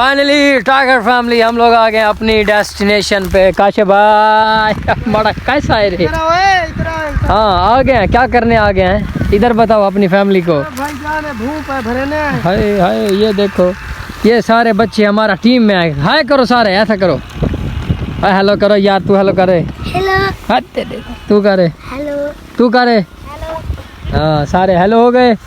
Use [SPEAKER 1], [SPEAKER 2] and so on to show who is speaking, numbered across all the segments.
[SPEAKER 1] Finally tiger family हम लोग आ गए अपनी डेस्टिनेशन पे। काशे भाई बड़ा कैसा है रे? हाँ आ गए हैं, क्या करने आ गए हैं इधर बताओ अपनी फैमिली को।
[SPEAKER 2] भाई जान है, भूख है, भरने
[SPEAKER 1] हाय हाय ये देखो ये सारे बच्चे हमारा टीम में आए। हाय करो सारे, ऐसा करो, हाय हेलो करो यार। तू हेलो करे, हेलो तू करे, हेलो तू करे, हेलो। हाँ सारे हेलो हो गए।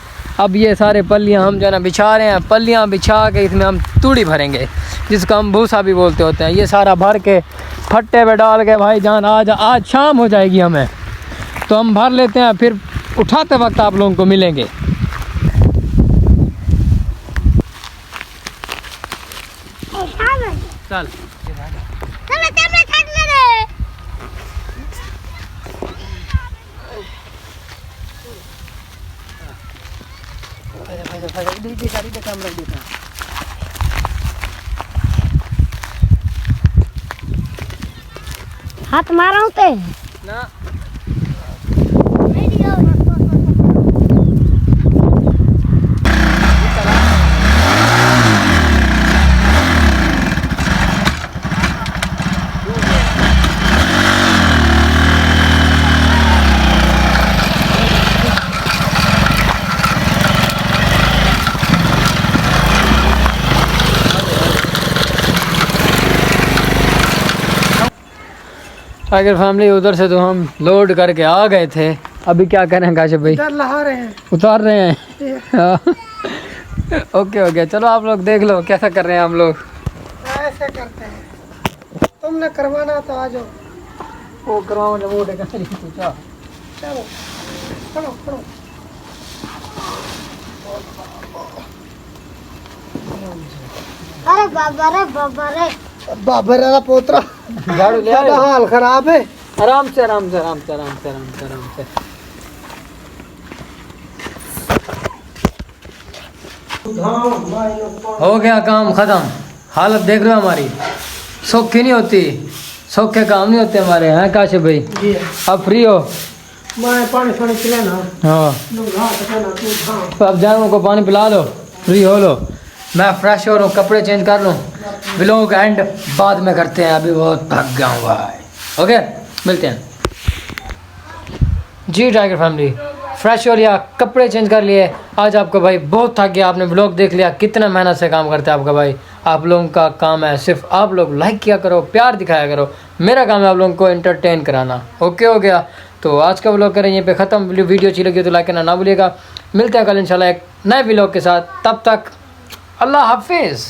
[SPEAKER 1] अब ये सारे पल्लियाँ हम जो है ना बिछा रहे हैं। पल्लियाँ बिछा के इसमें हम तूड़ी भरेंगे जिसको हम भूसा भी बोलते होते हैं। ये सारा भर के फट्टे पे डाल के भाई जान आज शाम हो जाएगी हमें, तो हम भर लेते हैं, फिर उठाते वक्त आप लोगों को मिलेंगे। चल
[SPEAKER 3] हाथ मारा होते
[SPEAKER 1] ना टाइगर फैमिली उधर से तो हम लोड करके आ गए थे। अभी क्या करें काशिफ भाई?
[SPEAKER 2] लहा रहे हैं,
[SPEAKER 1] उतार रहे हैं। ओके ओके चलो आप लोग देख लो कैसा कर रहे हैं हम लोग।
[SPEAKER 2] ऐसे करते हैं, तुमने करवाना तो आ जाओ।
[SPEAKER 1] वो करवाओ ना, वो देखा नहीं पूछा।
[SPEAKER 2] चलो करो करो।
[SPEAKER 3] अरे बाबा रे बाबा रे
[SPEAKER 2] बाबर का पोतरा
[SPEAKER 1] झाड़ू ले
[SPEAKER 2] ज्यादा
[SPEAKER 1] आओ।
[SPEAKER 2] हाल खराब है।
[SPEAKER 1] आराम से आराम से आराम से आराम से आराम से आराम से। हो गया काम खत्म। हालत देख रहे हो हमारी, सौखी नहीं होती, सौखे काम नहीं होते हमारे। हैं काशिफ भाई?
[SPEAKER 2] जी
[SPEAKER 1] अब फ्री हो?
[SPEAKER 2] मैं पानी पानी पिलाना।
[SPEAKER 1] हाँ तो अब जानवरों को पानी पिला लो, फ्री हो लो, मैं फ्रेश हो रहा हूँ, कपड़े चेंज कर लूँ। व्लॉग एंड बाद में करते हैं, अभी बहुत थक गया हूँ भाई। ओके मिलते हैं जी। टाइगर फैमिली फ्रेश हो लिया, कपड़े चेंज कर लिए। आज आपका भाई बहुत थक गया। आपने व्लॉग देख लिया कितना मेहनत से काम करता है आपका भाई। आप लोगों का काम है सिर्फ आप लोग लाइक किया करो, प्यार दिखाया करो। मेरा काम है आप लोगों को एंटरटेन कराना। ओके हो गया, तो आज का व्लॉग करें यहीं पे ख़त्म। वीडियो अच्छी लगी तो लाइक करना ना भूलिएगा। मिलते हैं कल इंशाल्लाह एक नए व्लॉग के साथ। तब तक अल्लाह हाफिज़।